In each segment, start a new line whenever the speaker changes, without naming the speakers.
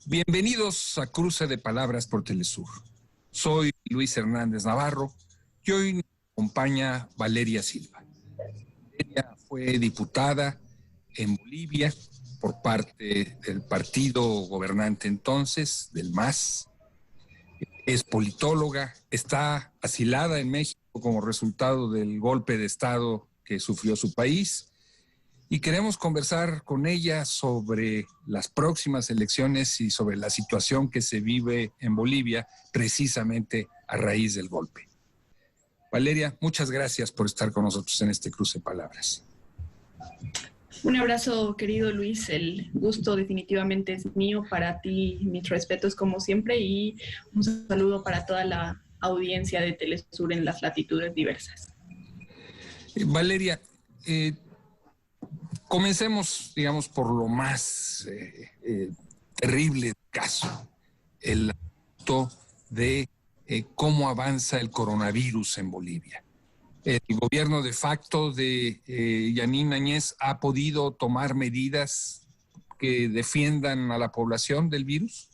Bienvenidos a Cruce de Palabras por Telesur. Soy Luis Hernández Navarro y hoy nos acompaña Valeria Silva. Ella fue diputada en Bolivia por parte del partido gobernante entonces, del MAS. Es politóloga, está asilada en México como resultado del golpe de Estado que sufrió su país. Y queremos conversar con ella sobre las próximas elecciones y sobre la situación que se vive en Bolivia precisamente a raíz del golpe. Valeria, muchas gracias por estar con nosotros en este Cruce de Palabras.
Un abrazo, querido Luis. El gusto definitivamente es mío. Para ti, mis respetos como siempre, y un saludo para toda la audiencia de Telesur en las latitudes diversas.
Valeria, comencemos, digamos, por lo más terrible del caso, el asunto de cómo avanza el coronavirus en Bolivia. El gobierno de facto de Yanine Áñez ha podido tomar medidas que defiendan a la población del virus.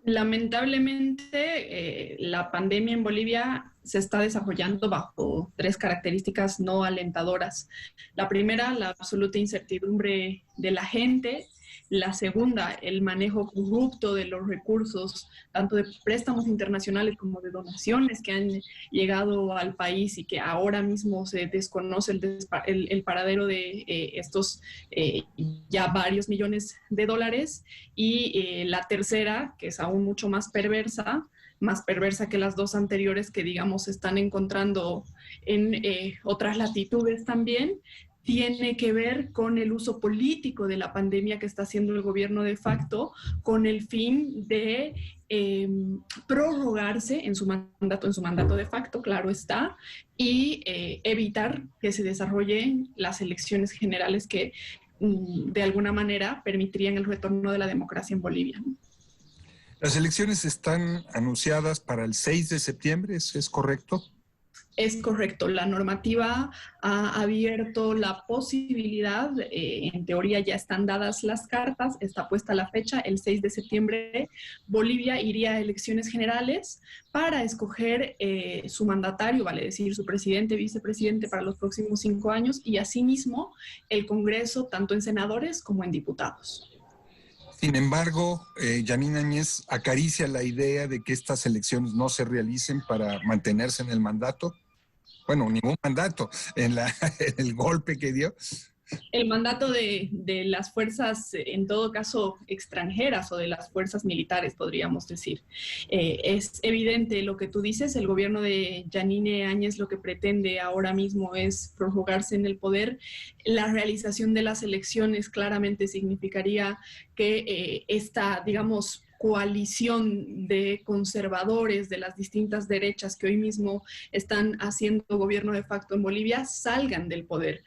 Lamentablemente, la pandemia en Bolivia se está desarrollando bajo tres características no alentadoras. La primera, la absoluta incertidumbre de la gente. La segunda, el manejo corrupto de los recursos, tanto de préstamos internacionales como de donaciones que han llegado al país y que ahora mismo se desconoce el paradero de estos ya varios millones de dólares. Y la tercera, que es aún mucho más perversa que las dos anteriores, que digamos se están encontrando en otras latitudes también, tiene que ver con el uso político de la pandemia que está haciendo el gobierno de facto con el fin de prorrogarse en su mandato de facto, claro está, y evitar que se desarrollen las elecciones generales que de alguna manera permitirían el retorno de la democracia en Bolivia.
Las elecciones están anunciadas para el 6 de septiembre, ¿es correcto?
Es correcto, la normativa ha abierto la posibilidad, en teoría ya están dadas las cartas, está puesta la fecha, el 6 de septiembre Bolivia iría a elecciones generales para escoger su mandatario, vale decir su presidente, vicepresidente para los próximos 5 años, y asimismo el Congreso tanto en senadores como en diputados.
Sin embargo, Yanine Áñez acaricia la idea de que estas elecciones no se realicen para mantenerse en el mandato. Bueno, ningún mandato, en el golpe que dio.
El mandato de las fuerzas, en todo caso, extranjeras o de las fuerzas militares, podríamos decir. Es evidente lo que tú dices, el gobierno de Yanine Áñez lo que pretende ahora mismo es prorrogarse en el poder. La realización de las elecciones claramente significaría que esta, digamos, coalición de conservadores de las distintas derechas que hoy mismo están haciendo gobierno de facto en Bolivia salgan del poder.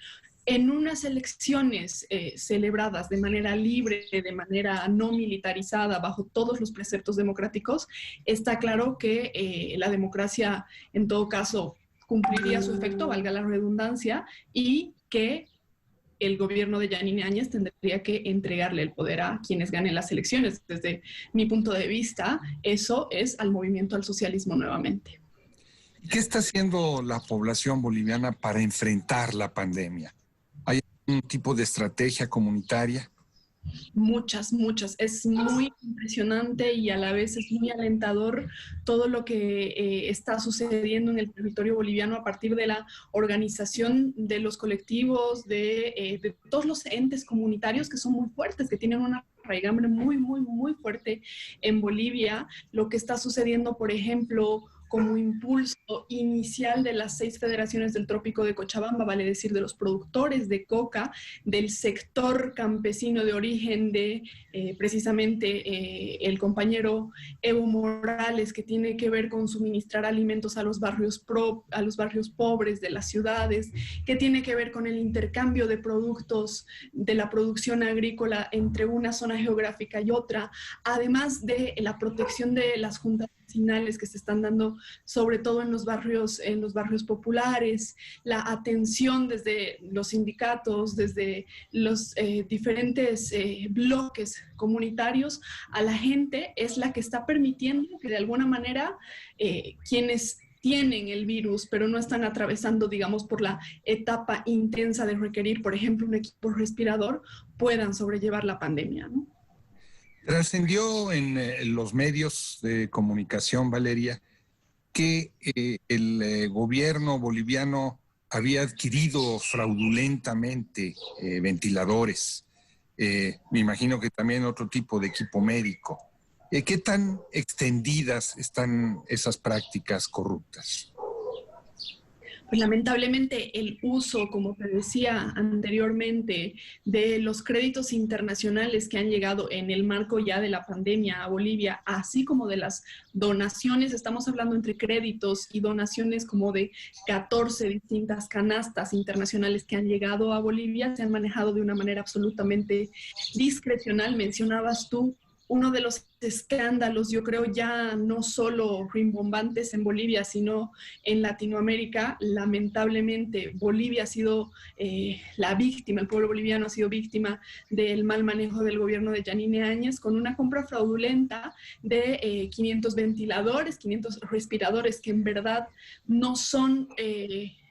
En unas elecciones celebradas de manera libre, de manera no militarizada, bajo todos los preceptos democráticos, está claro que la democracia, en todo caso, cumpliría su efecto, valga la redundancia, y que el gobierno de Yanine Áñez tendría que entregarle el poder a quienes ganen las elecciones. Desde mi punto de vista, eso es al movimiento al socialismo nuevamente.
¿Qué está haciendo la población boliviana para enfrentar la pandemia? ¿Hay un tipo de estrategia comunitaria?
Muchas. Es muy impresionante y a la vez es muy alentador todo lo que está sucediendo en el territorio boliviano a partir de la organización de los colectivos, de todos los entes comunitarios que son muy fuertes, que tienen una raigambre muy fuerte en Bolivia. Lo que está sucediendo, por ejemplo, como impulso inicial de las 6 federaciones del Trópico de Cochabamba, vale decir de los productores de coca, del sector campesino de origen de precisamente el compañero Evo Morales, que tiene que ver con suministrar alimentos a los barrios pobres de las ciudades, que tiene que ver con el intercambio de productos de la producción agrícola entre una zona geográfica y otra, además de la protección de las juntas vecinales que se están dando, sobre todo en los barrios populares, la atención desde los sindicatos, desde los diferentes bloques comunitarios a la gente, es la que está permitiendo que de alguna manera quienes tienen el virus, pero no están atravesando, digamos, por la etapa intensa de requerir, por ejemplo, un equipo respirador, puedan sobrellevar la pandemia, ¿no?
Trascendió en los medios de comunicación, Valeria, que el gobierno boliviano había adquirido fraudulentamente ventiladores. Me imagino que también otro tipo de equipo médico. ¿Qué tan extendidas están esas prácticas corruptas?
Pues lamentablemente el uso, como te decía anteriormente, de los créditos internacionales que han llegado en el marco ya de la pandemia a Bolivia, así como de las donaciones, estamos hablando entre créditos y donaciones como de 14 distintas canastas internacionales que han llegado a Bolivia, se han manejado de una manera absolutamente discrecional. Mencionabas tú uno de los escándalos, yo creo, ya no solo rimbombantes en Bolivia, sino en Latinoamérica. Lamentablemente, Bolivia ha sido la víctima, el pueblo boliviano ha sido víctima del mal manejo del gobierno de Yanine Áñez, con una compra fraudulenta de 500 ventiladores, 500 respiradores, que en verdad no son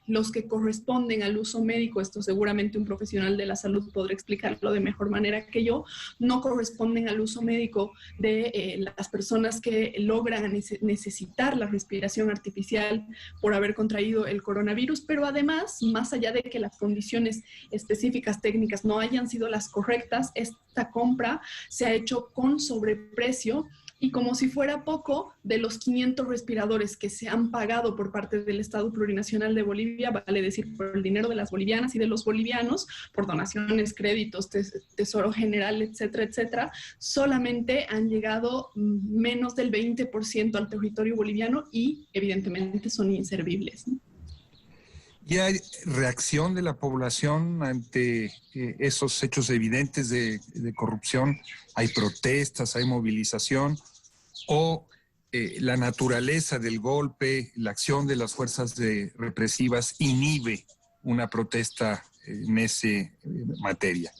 los que corresponden al uso médico. Esto seguramente un profesional de la salud podrá explicarlo de mejor manera que yo. No corresponden al uso médico de las personas que logran necesitar la respiración artificial por haber contraído el coronavirus, pero además, más allá de que las condiciones específicas técnicas no hayan sido las correctas, esta compra se ha hecho con sobreprecio. Y como si fuera poco, de los 500 respiradores que se han pagado por parte del Estado Plurinacional de Bolivia, vale decir, por el dinero de las bolivianas y de los bolivianos, por donaciones, créditos, tesoro general, etcétera, etcétera, solamente han llegado menos del 20% al territorio boliviano y evidentemente son inservibles, ¿no?
¿Y hay reacción de la población ante esos hechos evidentes de corrupción? ¿Hay protestas, hay movilización? ¿O la naturaleza del golpe, la acción de las fuerzas represivas inhibe una protesta en esa materia?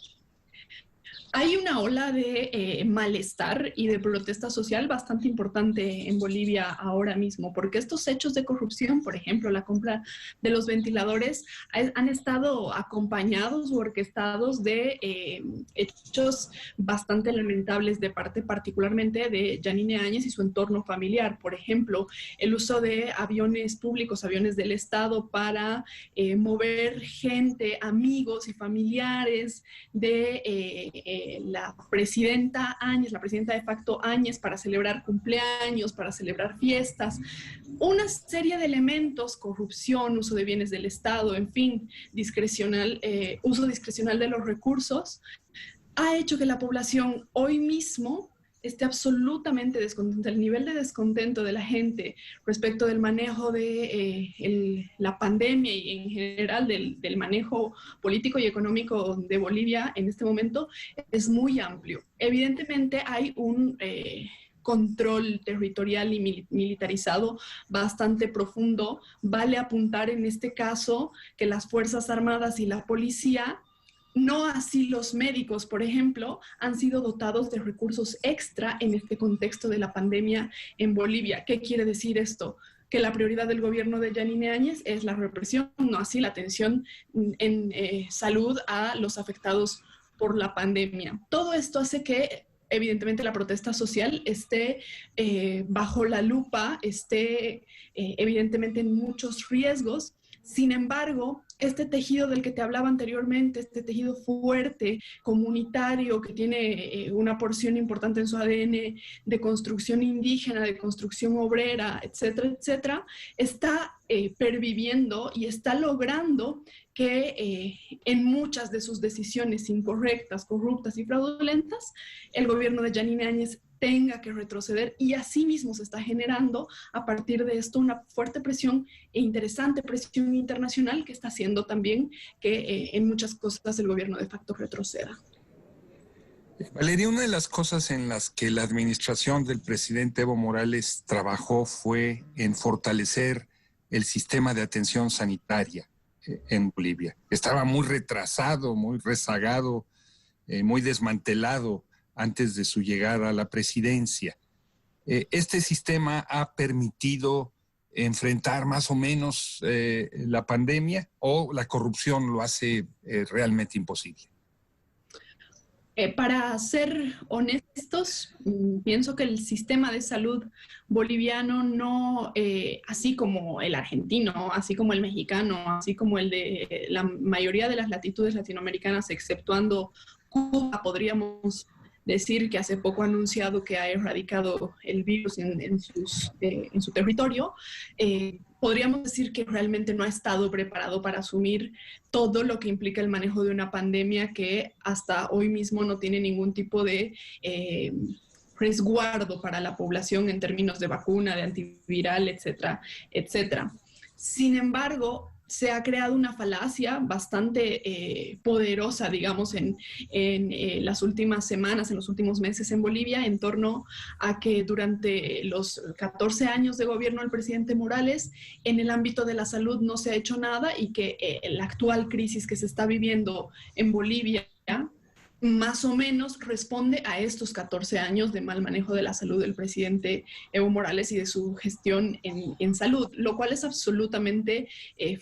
Hay una ola de malestar y de protesta social bastante importante en Bolivia ahora mismo, porque estos hechos de corrupción, por ejemplo, la compra de los ventiladores, han estado acompañados o orquestados de hechos bastante lamentables de parte particularmente de Yanine Áñez y su entorno familiar. Por ejemplo, el uso de aviones públicos, aviones del Estado para mover gente, amigos y familiares de la presidenta Áñez, la presidenta de facto Áñez, para celebrar cumpleaños, para celebrar fiestas, una serie de elementos, corrupción, uso de bienes del Estado, en fin, uso discrecional de los recursos, ha hecho que la población hoy mismo esté absolutamente descontenta. El nivel de descontento de la gente respecto del manejo de la pandemia y en general del manejo político y económico de Bolivia en este momento es muy amplio. Evidentemente hay un control territorial y militarizado bastante profundo. Vale apuntar en este caso que las Fuerzas Armadas y la policía, no así los médicos, por ejemplo, han sido dotados de recursos extra en este contexto de la pandemia en Bolivia. ¿Qué quiere decir esto? Que la prioridad del gobierno de Yanine Áñez es la represión, no así la atención en salud a los afectados por la pandemia. Todo esto hace que evidentemente la protesta social esté bajo la lupa, esté evidentemente en muchos riesgos. Sin embargo, este tejido del que te hablaba anteriormente, este tejido fuerte, comunitario, que tiene una porción importante en su ADN de construcción indígena, de construcción obrera, etcétera, etcétera, está perviviendo y está logrando que en muchas de sus decisiones incorrectas, corruptas y fraudulentas, el gobierno de Yanine Áñez tenga que retroceder, y así mismo se está generando a partir de esto una fuerte presión e interesante presión internacional que está haciendo también que en muchas cosas el gobierno de facto retroceda.
Valeria, una de las cosas en las que la administración del presidente Evo Morales trabajó fue en fortalecer el sistema de atención sanitaria en Bolivia. Estaba muy retrasado, muy rezagado, muy desmantelado antes de su llegada a la presidencia. Este sistema ha permitido enfrentar más o menos la pandemia, o la corrupción lo hace realmente imposible.
Para ser honestos, pienso que el sistema de salud boliviano no, así como el argentino, así como el mexicano, así como el de la mayoría de las latitudes latinoamericanas, exceptuando Cuba, podríamos decir que hace poco ha anunciado que ha erradicado el virus en su territorio, podríamos decir que realmente no ha estado preparado para asumir todo lo que implica el manejo de una pandemia que hasta hoy mismo no tiene ningún tipo de resguardo para la población en términos de vacuna, de antiviral, etcétera, etcétera. Sin embargo, se ha creado una falacia bastante poderosa, digamos, en las últimas semanas, en los últimos meses en Bolivia, en torno a que durante los 14 años de gobierno del presidente Morales, en el ámbito de la salud no se ha hecho nada y que la actual crisis que se está viviendo en Bolivia más o menos responde a estos 14 años de mal manejo de la salud del presidente Evo Morales y de su gestión en salud, lo cual es absolutamente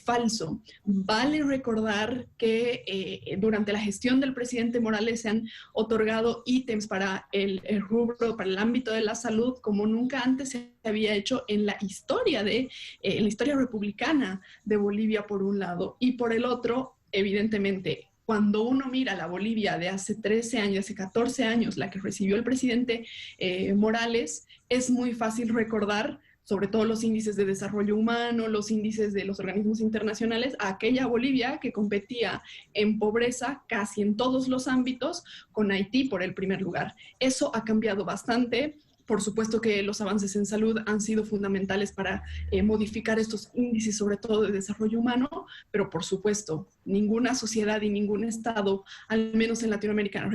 falso. Vale recordar que durante la gestión del presidente Morales se han otorgado ítems para el rubro, para el ámbito de la salud, como nunca antes se había hecho en la historia en la historia republicana de Bolivia, por un lado, y por el otro, evidentemente, cuando uno mira la Bolivia de hace 13 años, hace 14 años, la que recibió el presidente Morales, es muy fácil recordar, sobre todo los índices de desarrollo humano, los índices de los organismos internacionales, a aquella Bolivia que competía en pobreza casi en todos los ámbitos con Haití por el primer lugar. Eso ha cambiado bastante. Por supuesto que los avances en salud han sido fundamentales para modificar estos índices, sobre todo de desarrollo humano, pero por supuesto, ninguna sociedad y ningún estado, al menos en Latinoamérica,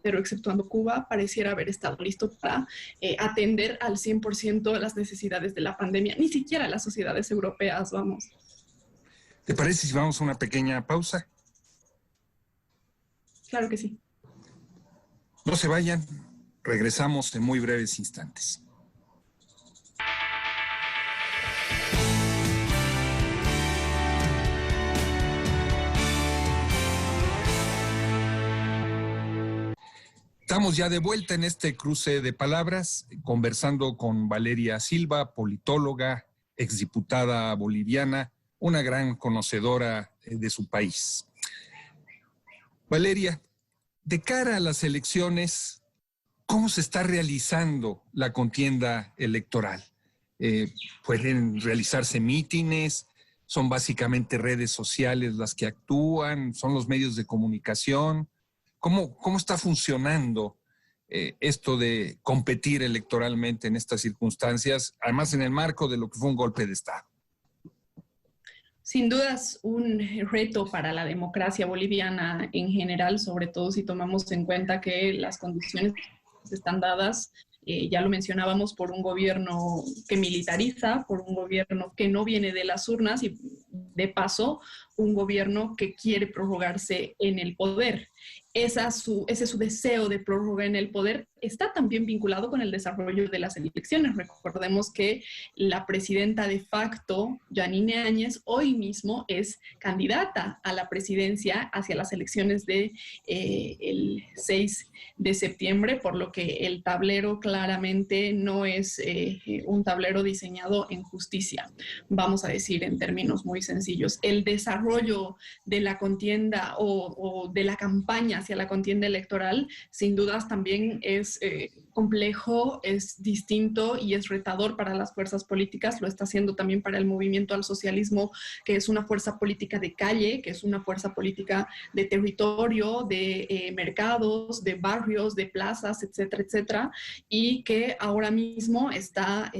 pero exceptuando Cuba, pareciera haber estado listo para atender al 100% las necesidades de la pandemia. Ni siquiera las sociedades europeas, vamos.
¿Te parece si vamos a una pequeña pausa?
Claro que sí.
No se vayan. Regresamos en muy breves instantes. Estamos ya de vuelta en este cruce de palabras, conversando con Valeria Silva, politóloga, exdiputada boliviana, una gran conocedora de su país. Valeria, de cara a las elecciones, ¿cómo se está realizando la contienda electoral? ¿Pueden realizarse mítines? ¿Son básicamente redes sociales las que actúan? ¿Son los medios de comunicación? ¿Cómo está funcionando esto de competir electoralmente en estas circunstancias, además en el marco de lo que fue un golpe de Estado?
Sin dudas, un reto para la democracia boliviana en general, sobre todo si tomamos en cuenta que las condiciones están dadas, ya lo mencionábamos, por un gobierno que militariza, por un gobierno que no viene de las urnas y, de paso, un gobierno que quiere prorrogarse en el poder. Ese es su deseo de prórroga en el poder, está también vinculado con el desarrollo de las elecciones. Recordemos que la presidenta de facto, Yanine Áñez, hoy mismo es candidata a la presidencia hacia las elecciones del 6 de septiembre, por lo que el tablero claramente no es un tablero diseñado en justicia, vamos a decir en términos muy sencillos. El desarrollo de la contienda o de la campaña hacia la contienda electoral, sin dudas también es complejo, es distinto y es retador para las fuerzas políticas. Lo está haciendo también para el movimiento al socialismo, que es una fuerza política de calle, que es una fuerza política de territorio, de mercados, de barrios, de plazas, etcétera, etcétera, y que ahora mismo está,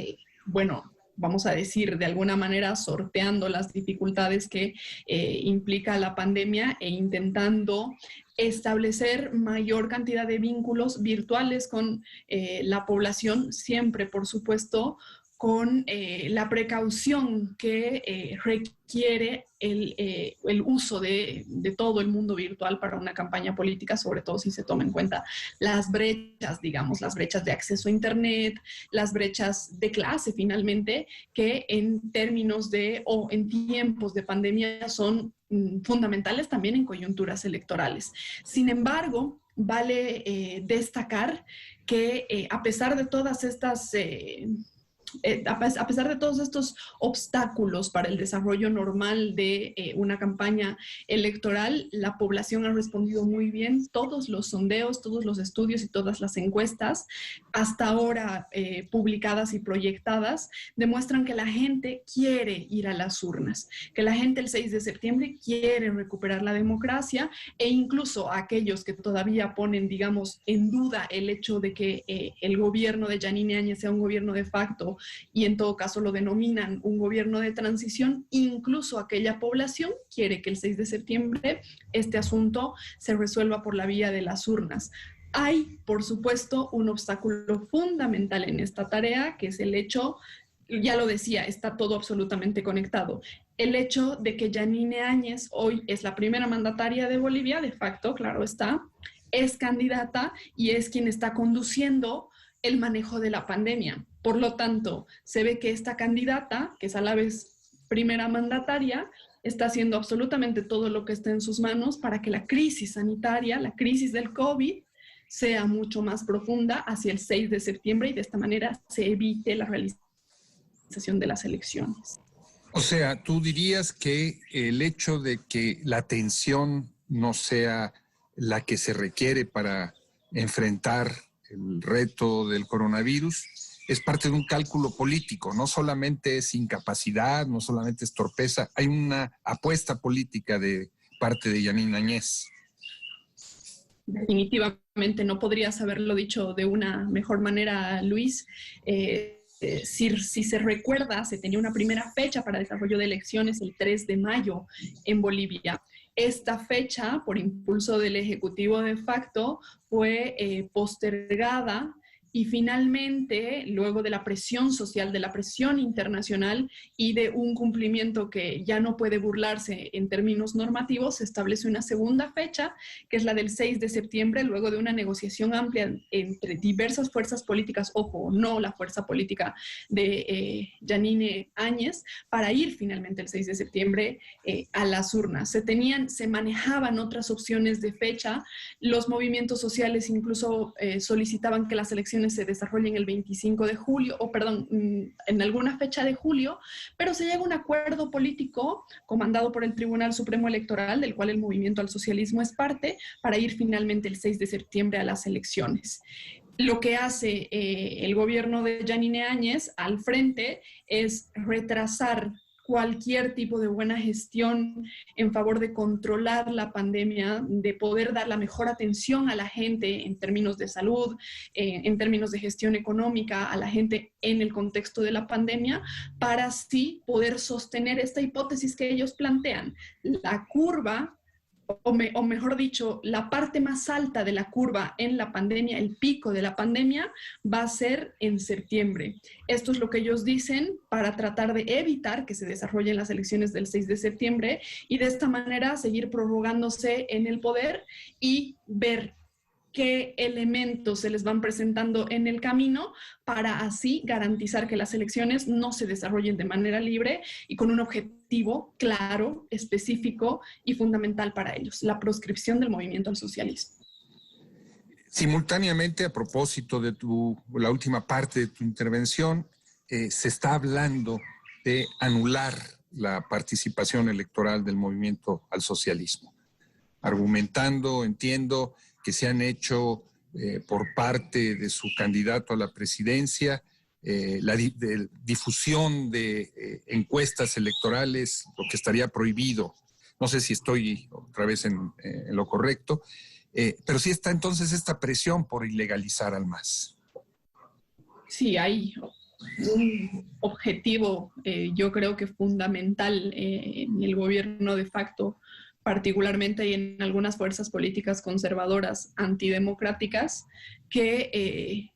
vamos a decir, de alguna manera sorteando las dificultades que implica la pandemia e intentando establecer mayor cantidad de vínculos virtuales con la población, siempre, por supuesto, con la precaución que requiere el uso de todo el mundo virtual para una campaña política, sobre todo si se toma en cuenta las brechas, digamos, las brechas de acceso a Internet, las brechas de clase, finalmente, que en términos de o en tiempos de pandemia son fundamentales también en coyunturas electorales. Sin embargo, vale destacar que a pesar de todas estas a pesar de todos estos obstáculos para el desarrollo normal de una campaña electoral, la población ha respondido muy bien. Todos los sondeos, todos los estudios y todas las encuestas hasta ahora publicadas y proyectadas demuestran que la gente quiere ir a las urnas, que la gente el 6 de septiembre quiere recuperar la democracia, e incluso aquellos que todavía ponen, digamos, en duda el hecho de que el gobierno de Yanine Áñez sea un gobierno de facto y en todo caso lo denominan un gobierno de transición, incluso aquella población quiere que el 6 de septiembre este asunto se resuelva por la vía de las urnas. Hay, por supuesto, un obstáculo fundamental en esta tarea, que es el hecho, ya lo decía, está todo absolutamente conectado, el hecho de que Yanine Áñez hoy es la primera mandataria de Bolivia, de facto, claro está, es candidata y es quien está conduciendo el manejo de la pandemia. Por lo tanto, se ve que esta candidata, que es a la vez primera mandataria, está haciendo absolutamente todo lo que está en sus manos para que la crisis sanitaria, la crisis del COVID, sea mucho más profunda hacia el 6 de septiembre y de esta manera se evite la realización de las elecciones.
O sea, tú dirías que el hecho de que la atención no sea la que se requiere para enfrentar el reto del coronavirus es parte de un cálculo político, no solamente es incapacidad, no solamente es torpeza, hay una apuesta política de parte de Yanine Áñez.
Definitivamente no podrías haberlo dicho de una mejor manera, Luis. Si se recuerda, se tenía una primera fecha para desarrollo de elecciones el 3 de mayo en Bolivia. Esta fecha, por impulso del Ejecutivo de facto, fue postergada y finalmente, luego de la presión social, de la presión internacional y de un cumplimiento que ya no puede burlarse en términos normativos, se establece una segunda fecha, que es la del 6 de septiembre, luego de una negociación amplia entre diversas fuerzas políticas, ojo, no la fuerza política de Yanine Áñez, para ir finalmente el 6 de septiembre a las urnas. Se manejaban otras opciones de fecha, los movimientos sociales incluso solicitaban que las elecciones se desarrollen el 25 de julio, o perdón, en alguna fecha de julio, pero se llega a un acuerdo político comandado por el Tribunal Supremo Electoral, del cual el Movimiento al Socialismo es parte, para ir finalmente el 6 de septiembre a las elecciones. Lo que hace el gobierno de Yanine Áñez al frente es retrasar cualquier tipo de buena gestión en favor de controlar la pandemia, de poder dar la mejor atención a la gente en términos de salud, en términos de gestión económica, a la gente en el contexto de la pandemia, para así poder sostener esta hipótesis que ellos plantean. La curva, o mejor dicho, la parte más alta de la curva en la pandemia, el pico de la pandemia, va a ser en septiembre. Esto es lo que ellos dicen para tratar de evitar que se desarrollen las elecciones del 6 de septiembre y de esta manera seguir prorrogándose en el poder y ver qué elementos se les van presentando en el camino para así garantizar que las elecciones no se desarrollen de manera libre y con un objetivo claro, específico y fundamental para ellos, la proscripción del movimiento al socialismo.
Simultáneamente, a propósito de la última parte de tu intervención, se está hablando de anular la participación electoral del movimiento al socialismo, argumentando, entiendo, que se han hecho por parte de su candidato a la presidencia, la difusión de encuestas electorales, lo que estaría prohibido. No sé si estoy otra vez en lo correcto, pero sí está entonces esta presión por ilegalizar al MAS.
Sí, hay un objetivo, yo creo que fundamental en el gobierno de facto, particularmente y en algunas fuerzas políticas conservadoras antidemocráticas, que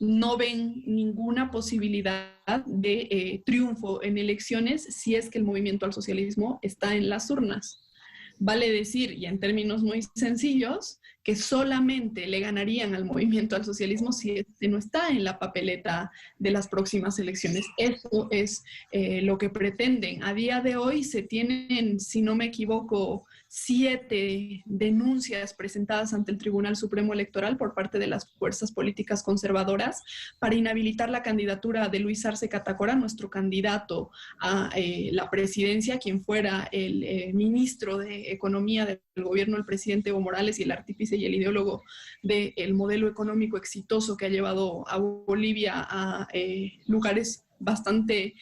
no ven ninguna posibilidad de triunfo en elecciones si es que el movimiento al socialismo está en las urnas. Vale decir, y en términos muy sencillos, que solamente le ganarían al movimiento al socialismo si este no está en la papeleta de las próximas elecciones. Eso es lo que pretenden. A día de hoy se tienen, si no me equivoco, 7 denuncias presentadas ante el Tribunal Supremo Electoral por parte de las fuerzas políticas conservadoras para inhabilitar la candidatura de Luis Arce Catacora, nuestro candidato a la presidencia, quien fuera el ministro de Economía del gobierno del presidente Evo Morales y el artífice y el ideólogo del modelo económico exitoso que ha llevado a Bolivia a lugares bastante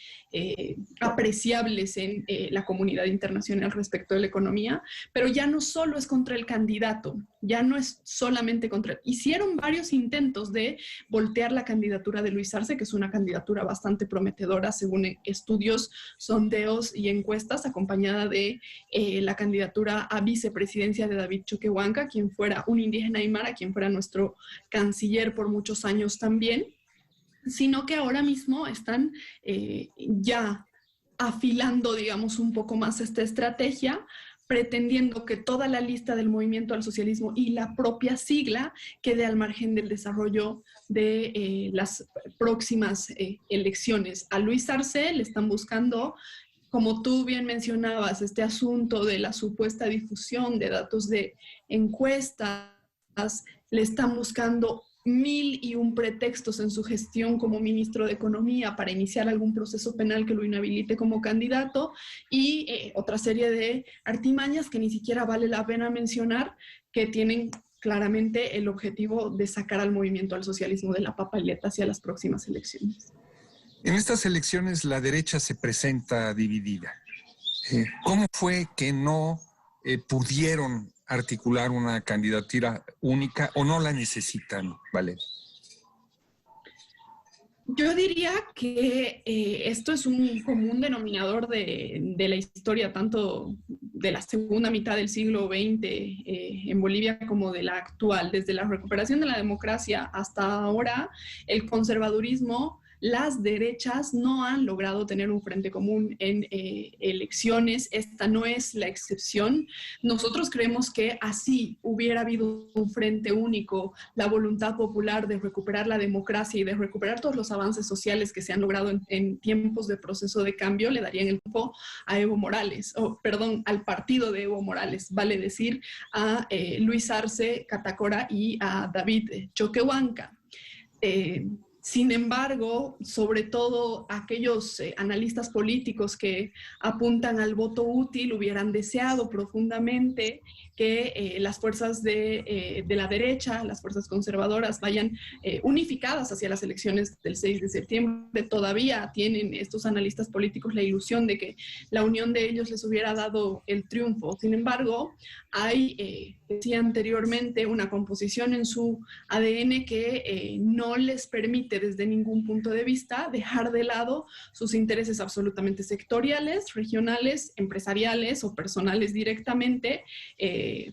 apreciables en la comunidad internacional respecto de la economía, pero ya no solo es contra el candidato, ya no es solamente contra... Hicieron varios intentos de voltear la candidatura de Luis Arce, que es una candidatura bastante prometedora según estudios, sondeos y encuestas, acompañada de la candidatura a vicepresidencia de David Choquehuanca, quien fuera un indígena aymara, quien fuera nuestro canciller por muchos años también, sino que ahora mismo están ya afilando, digamos, un poco más esta estrategia, pretendiendo que toda la lista del movimiento al socialismo y la propia sigla quede al margen del desarrollo de las próximas elecciones. A Luis Arce le están buscando, como tú bien mencionabas, este asunto de la supuesta difusión de datos de encuestas, le están buscando 1001 pretextos en su gestión como ministro de Economía para iniciar algún proceso penal que lo inhabilite como candidato y otra serie de artimañas que ni siquiera vale la pena mencionar, que tienen claramente el objetivo de sacar al movimiento al socialismo de la papeleta hacia las próximas elecciones.
En estas elecciones la derecha se presenta dividida. ¿Cómo fue que no pudieron articular una candidatura única o no la necesitan, Valeria?
Yo diría que esto es un común denominador de la historia, tanto de la segunda mitad del siglo XX en Bolivia como de la actual. Desde la recuperación de la democracia hasta ahora, el conservadurismo, las derechas no han logrado tener un frente común en elecciones. Esta no es la excepción. Nosotros creemos que así hubiera habido un frente único, la voluntad popular de recuperar la democracia y de recuperar todos los avances sociales que se han logrado en tiempos de proceso de cambio, le darían el tiempo a Evo Morales, al partido de Evo Morales, vale decir, a Luis Arce Catacora y a David Choquehuanca. Sin embargo, sobre todo aquellos analistas políticos que apuntan al voto útil hubieran deseado profundamente que las fuerzas de la derecha, las fuerzas conservadoras, vayan unificadas hacia las elecciones del 6 de septiembre. Todavía tienen estos analistas políticos la ilusión de que la unión de ellos les hubiera dado el triunfo. Sin embargo, hay, decía anteriormente, una composición en su ADN que no les permite desde ningún punto de vista dejar de lado sus intereses absolutamente sectoriales, regionales, empresariales o personales directamente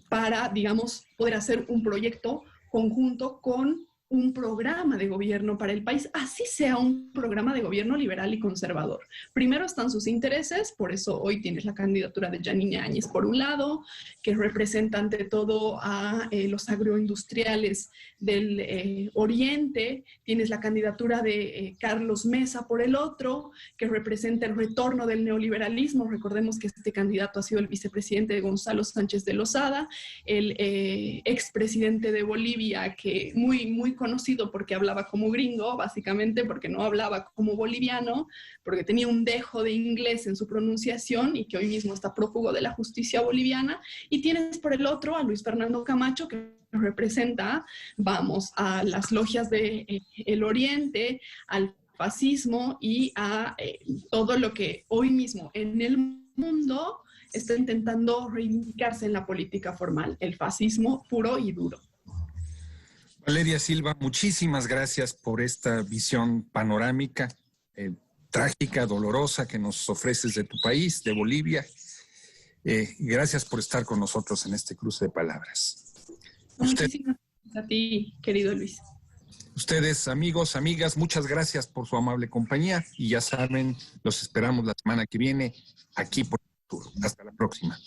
para, digamos, poder hacer un proyecto conjunto con un programa de gobierno para el país, así sea un programa de gobierno liberal y conservador. Primero están sus intereses, por eso hoy tienes la candidatura de Yanine Áñez por un lado, que representa ante todo a los agroindustriales del oriente, tienes la candidatura de Carlos Mesa por el otro, que representa el retorno del neoliberalismo. Recordemos que este candidato ha sido el vicepresidente de Gonzalo Sánchez de Lozada, el expresidente de Bolivia, que muy conocido porque hablaba como gringo, básicamente porque no hablaba como boliviano, porque tenía un dejo de inglés en su pronunciación y que hoy mismo está prófugo de la justicia boliviana. Y tienes por el otro a Luis Fernando Camacho, que representa, vamos, a las logias del Oriente, al fascismo y a todo lo que hoy mismo en el mundo está intentando reivindicarse en la política formal, el fascismo puro y duro.
Valeria Silva, muchísimas gracias por esta visión panorámica, trágica, dolorosa que nos ofreces de tu país, de Bolivia. Gracias por estar con nosotros en este cruce de palabras.
Muchísimas gracias a ti, querido Luis.
Ustedes, amigos, amigas, muchas gracias por su amable compañía y ya saben, los esperamos la semana que viene aquí por Tour. Hasta la próxima.